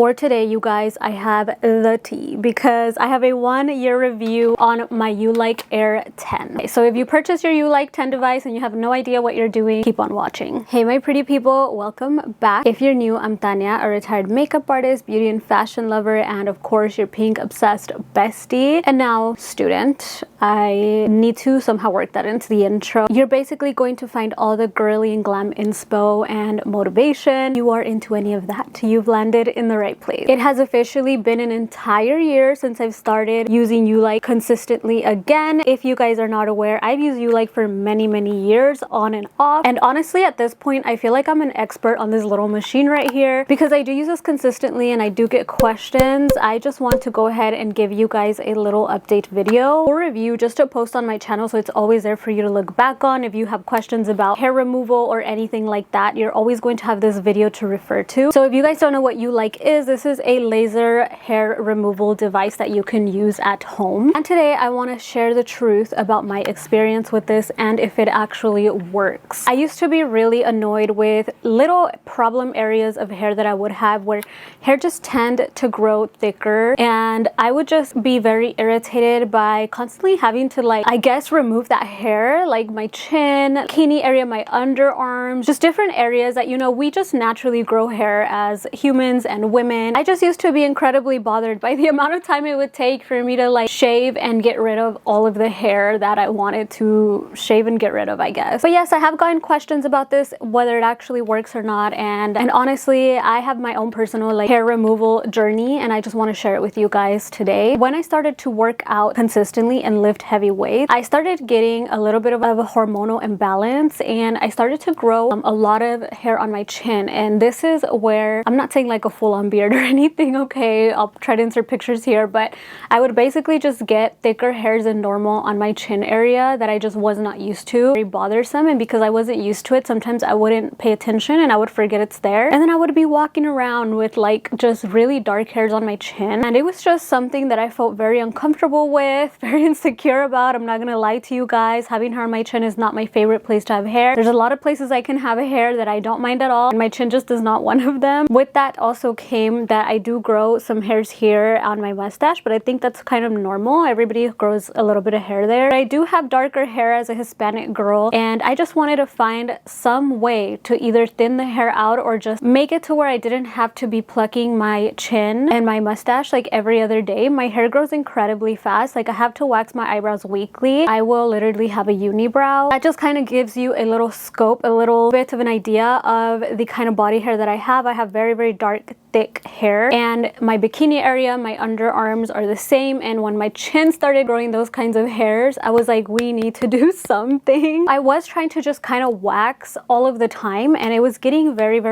For today, you guys, I have the tea because I have a 1-year review on my Ulike Air 10. Okay, so if you purchase your Ulike 10 device and you have no idea what you're doing, keep on watching. Hey my pretty people, welcome back. If you're new, I'm Thania, a retired makeup artist, beauty and fashion lover, and of course your pink obsessed bestie and now student. I need to somehow work that into the intro. You're basically going to find all the girly and glam inspo and motivation. If you are into any of that, you've landed in the right place. It has officially been an entire year since I've started using Ulike consistently again. If you guys are not aware, I've used Ulike for many years on and off, and honestly at this point I feel like I'm an expert on this little machine right here because I do use this consistently and I do get questions. I just want to go ahead and give you guys a little update video or review just to post on my channel, so it's always there for you to look back on. If you have questions about hair removal or anything like that, you're always going to have this video to refer to. So if you guys don't know what Ulike is, this is a laser hair removal device that you can use at home. And today I want to share the truth about my experience with this and if it actually works. I used to be really annoyed with little problem areas of hair that I would have where hair just tend to grow thicker, and I would just be very irritated by constantly having to, like, I guess remove that hair, like my chin, bikini area, my underarms, just different areas that, you know, we just naturally grow hair as humans and women. I just used to be incredibly bothered by the amount of time it would take for me to like shave and get rid of all of the hair that I wanted to shave and get rid of, I guess. But yes, I have gotten questions about this, whether it actually works or not, and honestly I have my own personal like hair removal journey and I just want to share it with you guys today. When I started to work out consistently and lift heavy weights, I started getting a little bit of a hormonal imbalance and I started to grow a lot of hair on my chin, and this is where I'm not saying like a full-on beard or anything, okay? I'll try to insert pictures here, but I would basically just get thicker hairs than normal on my chin area that I just was not used to. Very bothersome, and because I wasn't used to it, sometimes I wouldn't pay attention and I would forget it's there, and then I would be walking around with like just really dark hairs on my chin, and it was just something that I felt very uncomfortable with, very insecure about. I'm not gonna lie to you guys, having hair on my chin is not my favorite place to have hair. There's a lot of places I can have a hair that I don't mind at all, and my chin just is not one of them. With that also came that I do grow some hairs here on my mustache, but I think that's kind of normal. Everybody grows a little bit of hair there. I do have darker hair as a Hispanic girl, and I just wanted to find some way to either thin the hair out or just make it to where I didn't have to be plucking my chin and my mustache like every other day. My hair grows incredibly fast. Like I have to wax my eyebrows weekly. I will literally have a unibrow. That just kind of gives you a little scope, a little bit of an idea of the kind of body hair that I have. I have very dark thick hair, and my bikini area, my underarms are the same, and when my chin started growing those kinds of hairs, I was like, we need to do something. I was trying to just kind of wax all of the time and it was getting very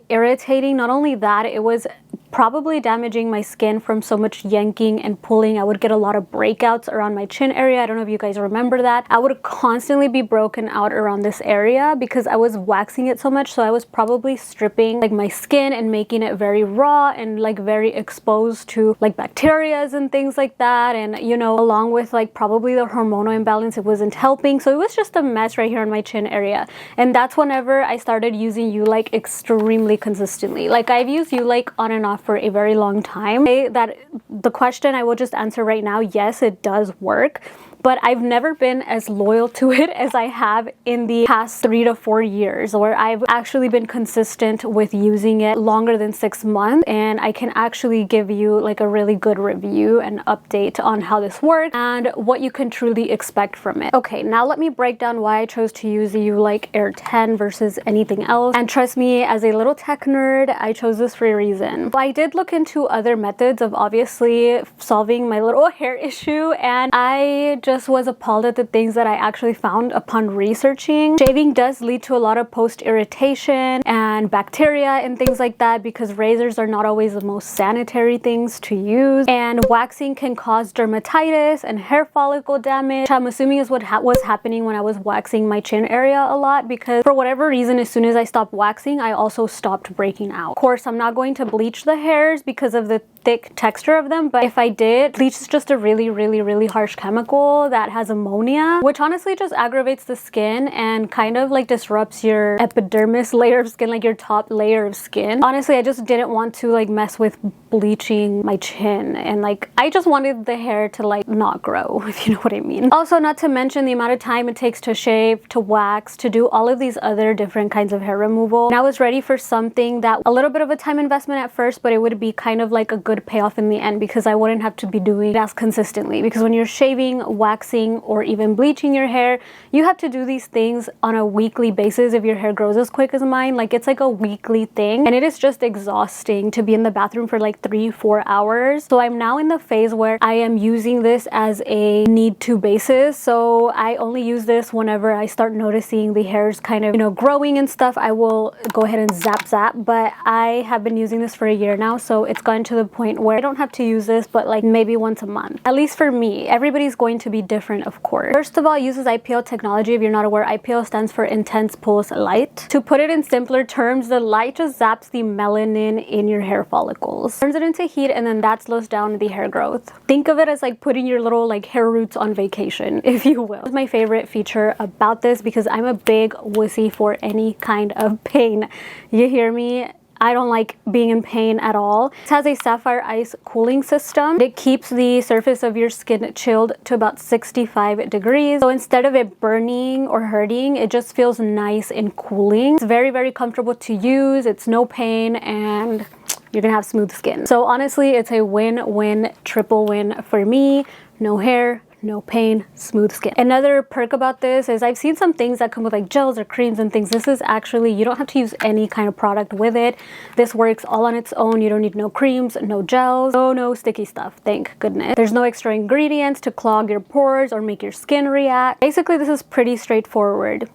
irritating. Not only that, it was probably damaging my skin from so much yanking and pulling. I would get a lot of breakouts around my chin area. I don't know if you guys remember that. I would constantly be broken out around this area because I was waxing it so much, so I was probably stripping like my skin and making it very raw and like very exposed to like bacteria and things like that, and you know, along with like probably the hormonal imbalance, it wasn't helping. So it was just a mess right here on my chin area, and that's whenever I started using Ulike extremely consistently. Like I've used Ulike on and off for a very long time. That the question I will just answer right now, yes, it does work, but I've never been as loyal to it as I have in the past 3 to 4 years, where I've actually been consistent with using it longer than 6 months, and I can actually give you like a really good review and update on how this works and what you can truly expect from it. Okay, now let me break down why I chose to use the Ulike Air 10 versus anything else, and trust me, as a little tech nerd, I chose this for a reason. But I did look into other methods of obviously solving my little hair issue, and I just was appalled at the things that I actually found upon researching. Shaving does lead to a lot of post irritation and bacteria and things like that because razors are not always the most sanitary things to use, and waxing can cause dermatitis and hair follicle damage, which I'm assuming is what was happening when I was waxing my chin area a lot, because for whatever reason, as soon as I stopped waxing, I also stopped breaking out. Of course, I'm not going to bleach the hairs because of the thick texture of them, but if I did, bleach is just a really harsh chemical chemical that has ammonia, which honestly just aggravates the skin and kind of like disrupts your epidermis layer of skin, like your top layer of skin. Honestly, I just didn't want to like mess with bleaching my chin, and like I just wanted the hair to like not grow, if you know what I mean. Also, not to mention the amount of time it takes to shave, to wax, to do all of these other different kinds of hair removal. And I was ready for something that a little bit of a time investment at first, but it would be kind of like a good payoff in the end because I wouldn't have to be doing it as consistently. Because when you're shaving, waxing, or even bleaching your hair, you have to do these things on a weekly basis if your hair grows as quick as mine. Like it's like a weekly thing, and it is just exhausting to be in the bathroom for like 3-4 hours. So I'm now in the phase where I am using this as a need to basis. So I only use this whenever I start noticing the hairs kind of, you know, growing and stuff. I will go ahead and zap. But I have been using this for a year now, so it's gotten to the point where I don't have to use this but like maybe once a month, at least for me. Everybody's going to be different, of course. First of all, it uses IPL technology. If you're not aware, IPL stands for intense pulse light. To put it in simpler terms, the light just zaps the melanin in your hair follicles, turns it into heat, and then that slows down the hair growth. Think of it as like putting your little like hair roots on vacation, if you will. This is my favorite feature about this because I'm a big wussy for any kind of pain. You hear me? I don't like being in pain at all. It has a Sapphire ice cooling system. It keeps the surface of your skin chilled to about 65 degrees. So instead of it burning or hurting, it just feels nice and cooling. It's very, very comfortable to use. It's no pain, and you're gonna have smooth skin. So honestly, it's a win-win, triple win for me. No hair, no pain, smooth skin. Another perk about this is I've seen some things that come with like gels or creams and things. This is actually, you don't have to use any kind of product with it. This works all on its own. You don't need no creams, no gels, no sticky stuff, thank goodness. There's no extra ingredients to clog your pores or make your skin react. Basically, this is pretty straightforward.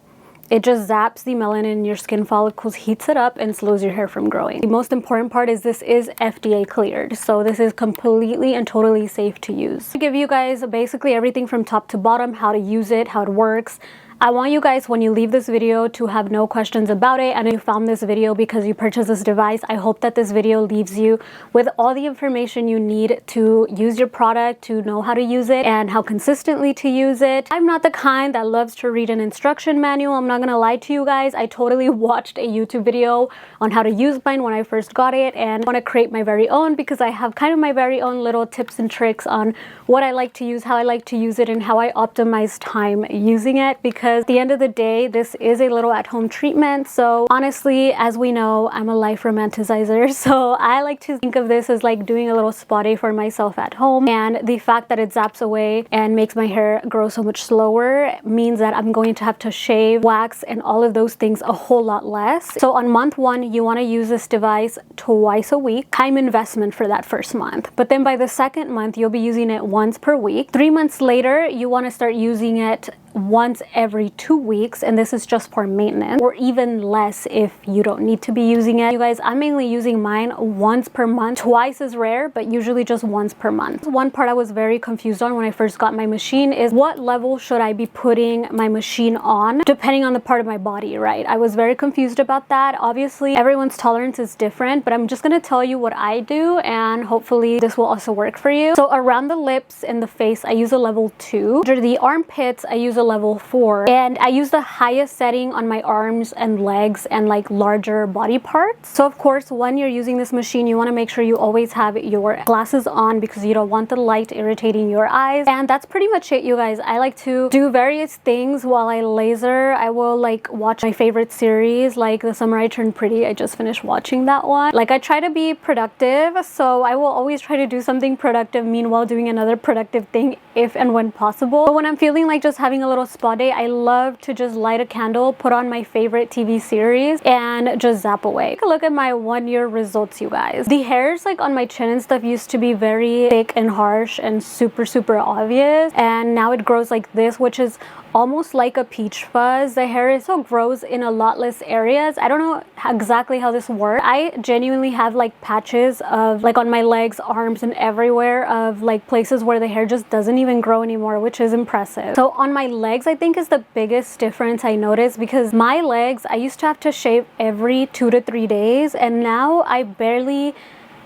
It just zaps the melanin in your skin follicles, heats it up, and slows your hair from growing. The most important part is this is FDA cleared. So this is completely and totally safe to use. I give you guys basically everything from top to bottom, how to use it, how it works. I want you guys, when you leave this video, to have no questions about it. And if you found this video because you purchased this device, I hope that this video leaves you with all the information you need to use your product, to know how to use it and how consistently to use it. I'm not the kind that loves to read an instruction manual. I'm not gonna lie to you guys. I totally watched a YouTube video on how to use mine when I first got it, and I want to create my very own because I have kind of my very own little tips and tricks on what I like to use, how I like to use it, and how I optimize time using it. Because at the end of the day, this is a little at-home treatment. So honestly, as we know, I'm a life romanticizer, so I like to think of this as like doing a little spa day for myself at home. And the fact that it zaps away and makes my hair grow so much slower means that I'm going to have to shave, wax, and all of those things a whole lot less. So on month 1, you want to use this device twice a week. Time investment for that first month. But then by the second month, you'll be using it once per week. 3 months later, you want to start using it once every 2 weeks, and this is just for maintenance, or even less if you don't need to be using it. You guys, I'm mainly using mine once per month. Twice is rare, but usually just once per month. One part I was very confused on when I first got my machine is what level should I be putting my machine on depending on the part of my body, right? I was very confused about that. Obviously, everyone's tolerance is different, but I'm just gonna tell you what I do, and hopefully this will also work for you. So around the lips and the face, I use a level 2. Under the armpits, I use a level 4, and I use the highest setting on my arms and legs and like larger body parts. So of course, when you're using this machine, you want to make sure you always have your glasses on because you don't want the light irritating your eyes. And that's pretty much it, you guys. I like to do various things while I laser. I will like watch my favorite series, like The Summer I Turned Pretty. I just finished watching that one. Like, I try to be productive, so I will always try to do something productive meanwhile doing another productive thing if and when possible. But when I'm feeling like just having a little spa day, I love to just light a candle, put on my favorite TV series, and just zap away. Take a look at my 1-year results, you guys. The hairs like on my chin and stuff used to be very thick and harsh and super obvious, and now it grows like this, which is almost like a peach fuzz. The hair also grows in a lot less areas. I don't know exactly how this works. I genuinely have like patches of like on my legs, arms, and everywhere of like places where the hair just doesn't even grow anymore, which is impressive. So on my legs, I think is the biggest difference I noticed, because my legs, I used to have to shave every 2 to 3 days, and now I barely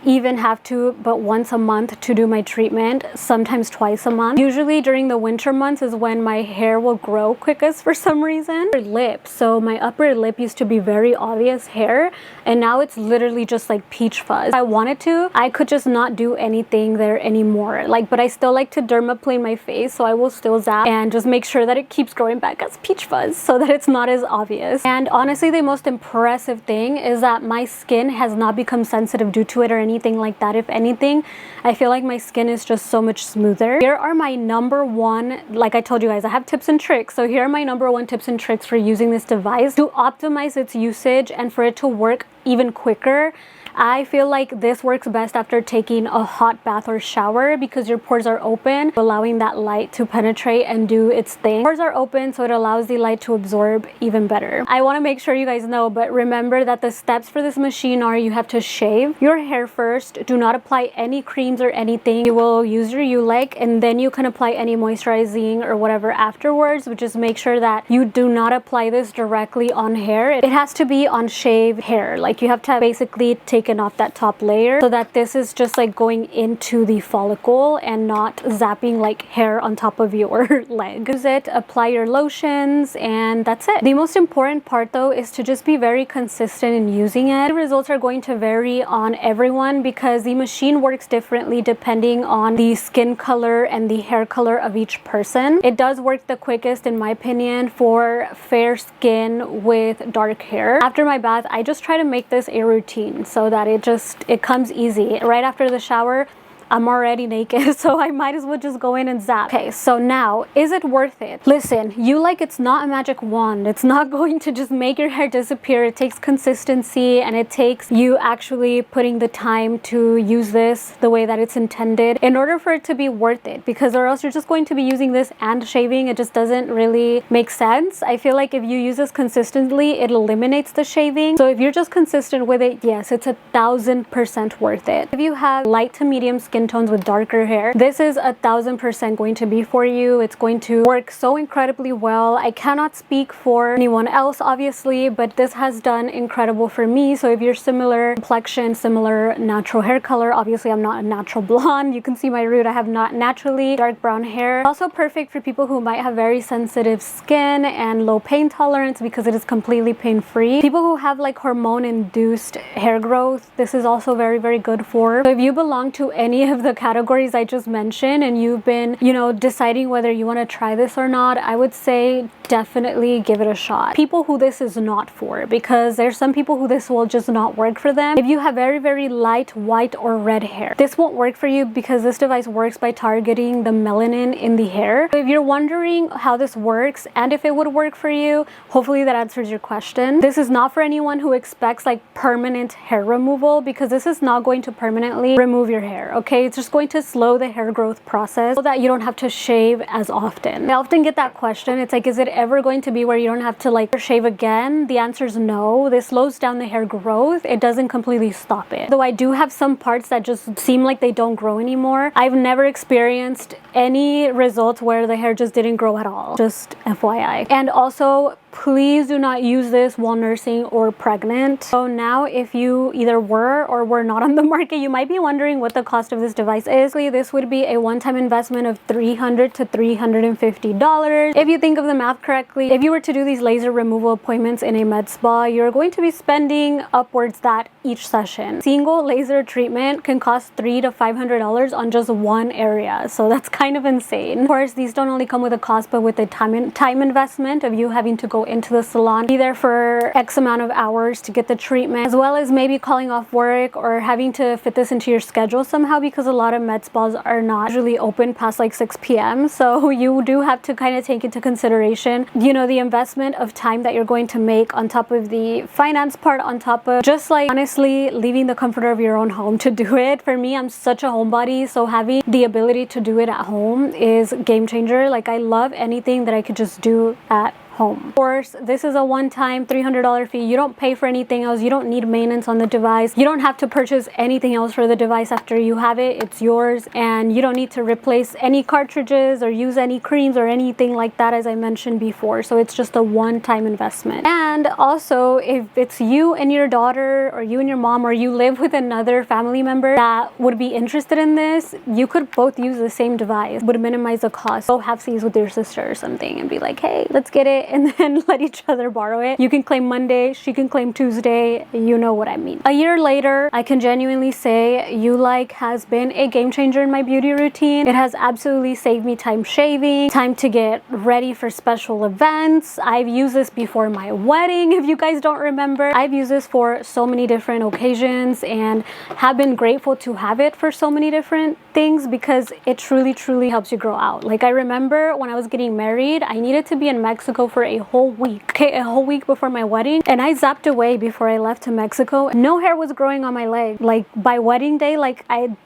even have to but once a month to do my treatment, sometimes twice a month. Usually during the winter months is when my hair will grow quickest for some reason. Lip, so my upper lip used to be very obvious hair, and now it's literally just like peach fuzz. If I wanted to, I could just not do anything there anymore, like, but I still like to dermaplane my face, so I will still zap and just make sure that it keeps growing back as peach fuzz so that it's not as obvious. And honestly, the most impressive thing is that my skin has not become sensitive due to it or anything like that. If anything, I feel like my skin is just so much smoother. Here are my number one, like I told you guys, I have tips and tricks. So here are my number one tips and tricks for using this device to optimize its usage and for it to work even quicker. I feel like this works best after taking a hot bath or shower because your pores are open, allowing that light to penetrate and do its thing. Pores are open, so it allows the light to absorb even better. I want to make sure you guys know, but remember that the steps for this machine are you have to shave your hair first. Do not apply any creams or anything. You will use your Ulike and then you can apply any moisturizing or whatever afterwards, but just make sure that you do not apply this directly on hair. It has to be on shaved hair. Like you have to basically take off that top layer so that this is just like going into the follicle and not zapping like hair on top of your leg. Use it, apply your lotions, and that's it. The most important part though is to just be very consistent in using it. The results are going to vary on everyone because the machine works differently depending on the skin color and the hair color of each person. It does work the quickest in my opinion for fair skin with dark hair. After my bath, I just try to make this a routine so that it comes easy. Right after the shower, I'm already naked, so I might as well just go in and zap. Okay, so now, is it worth it? Listen, Ulike, it's not a magic wand. It's not going to just make your hair disappear. It takes consistency and it takes you actually putting the time to use this the way that it's intended in order for it to be worth it, because or else you're just going to be using this and shaving. It just doesn't really make sense. I feel like if you use this consistently, it eliminates the shaving. So if you're just consistent with it, yes, it's 1000% worth it. If you have light to medium skin tones with darker hair, this is 1000% going to be for you. It's going to work so incredibly well. I cannot speak for anyone else obviously, but this has done incredible for me. So if you're similar complexion, similar natural hair color, obviously I'm not a natural blonde, you can see my root, I have not naturally dark brown hair. Also perfect for people who might have very sensitive skin and low pain tolerance because it is completely pain-free. People who have like hormone induced hair growth, this is also very, very good for. So if you belong to any of the categories I just mentioned and you've been, you know, deciding whether you want to try this or not, I would say definitely give it a shot. People who this is not for, because there's some people who this will just not work for them. If you have very, very light white or red hair, this won't work for you because this device works by targeting the melanin in the hair. So if you're wondering how this works and if it would work for you, hopefully that answers your question. This is not for anyone who expects like permanent hair removal, because this is not going to permanently remove your hair, okay? It's just going to slow the hair growth process so that you don't have to shave as often. I often get that question. It's like, is it ever going to be where you don't have to like shave again? The answer is no. This slows down the hair growth. It doesn't completely stop it. Though I do have some parts that just seem like they don't grow anymore. I've never experienced any results where the hair just didn't grow at all. Just FYI. And also, please do not use this while nursing or pregnant. So now if you either were or were not on the market, you might be wondering what the cost of this device is. This would be a one-time investment of $300 to $350. If you think of the math correctly, if you were to do these laser removal appointments in a med spa, you're going to be spending upwards that each session. Single laser treatment can cost $300 to $500 on just one area. So that's kind of insane. Of course, these don't only come with a cost, but with a time investment of you having to go into the salon, be there for X amount of hours to get the treatment, as well as maybe calling off work or having to fit this into your schedule somehow, because a lot of med spas are not usually open past like 6 p.m. So you do have to kind of take into consideration, you know, the investment of time that you're going to make on top of the finance part, on top of just like honestly leaving the comfort of your own home to do it. For me, I'm such a homebody, so having the ability to do it at home is game changer. Like I love anything that I could just do at home. Of course, this is a one-time $300 fee. You don't pay for anything else. You don't need maintenance on the device. You don't have to purchase anything else for the device after you have it. It's yours, and you don't need to replace any cartridges or use any creams or anything like that, as I mentioned before. So it's just a one-time investment. And also, if it's you and your daughter, or you and your mom, or you live with another family member that would be interested in this, you could both use the same device. Would minimize the cost. Go have seas with your sister or something and be like, hey, let's get it, and then let each other borrow it. You can claim Monday, she can claim Tuesday. You know what I mean. A year later, I can genuinely say Ulike has been a game changer in my beauty routine. It has absolutely saved me time shaving, time to get ready for special events. I've used this before my wedding, if you guys don't remember. I've used this for so many different occasions and have been grateful to have it for so many different things, because it truly helps you grow out. Like, I remember when I was getting married, I needed to be in Mexico for a whole week. Okay, a whole week before my wedding, and I zapped away before I left to Mexico. No hair was growing on my leg. Like, by wedding day,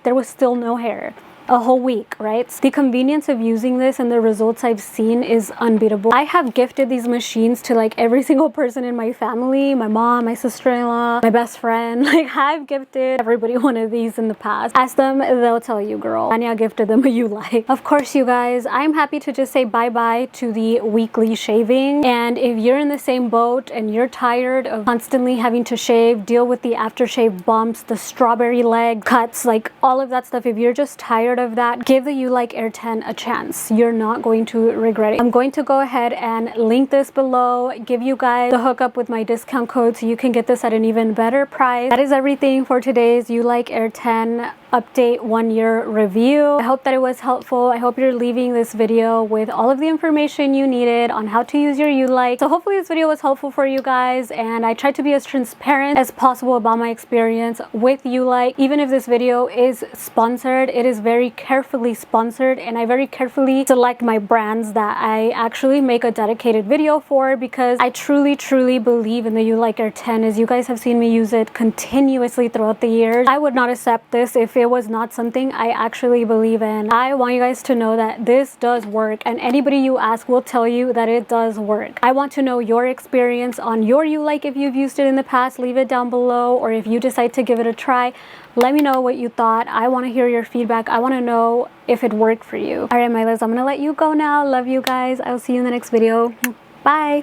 there was still no hair. A whole week, right? The convenience of using this and the results I've seen is unbeatable. I have gifted these machines to like every single person in my family, my mom, my sister-in-law, my best friend. Like, I've gifted everybody one of these in the past. Ask them, they'll tell you, girl. Thania gifted them a Ulike. Of course, you guys, I'm happy to just say bye-bye to the weekly shaving. And if you're in the same boat and you're tired of constantly having to shave, deal with the aftershave bumps, the strawberry leg cuts, like all of that stuff, if you're just tired of that, give the Ulike Air 10 a chance. You're not going to regret it. I'm going to go ahead and link this below, give you guys the hookup with my discount code so you can get this at an even better price. That is everything for today's Ulike Air 10 update 1-year review. I hope that it was helpful. I hope you're leaving this video with all of the information you needed on how to use your Ulike. So hopefully this video was helpful for you guys, and I tried to be as transparent as possible about my experience with Ulike. Even if this video is sponsored, it is very carefully sponsored, and I very carefully select my brands that I actually make a dedicated video for, because I truly believe in the Ulike Air 10. As you guys have seen me use it continuously throughout the years, I would not accept this if it was not something I actually believe in. I want you guys to know that this does work, and anybody you ask will tell you that it does work. I want to know your experience on your Ulike. If you've used it in the past, leave it down below, or if you decide to give it a try, let me know what you thought. I want to hear your feedback. I want to know if it worked for you. All right, my loves, I'm gonna let you go now. Love you guys. I'll see you in the next video. Bye.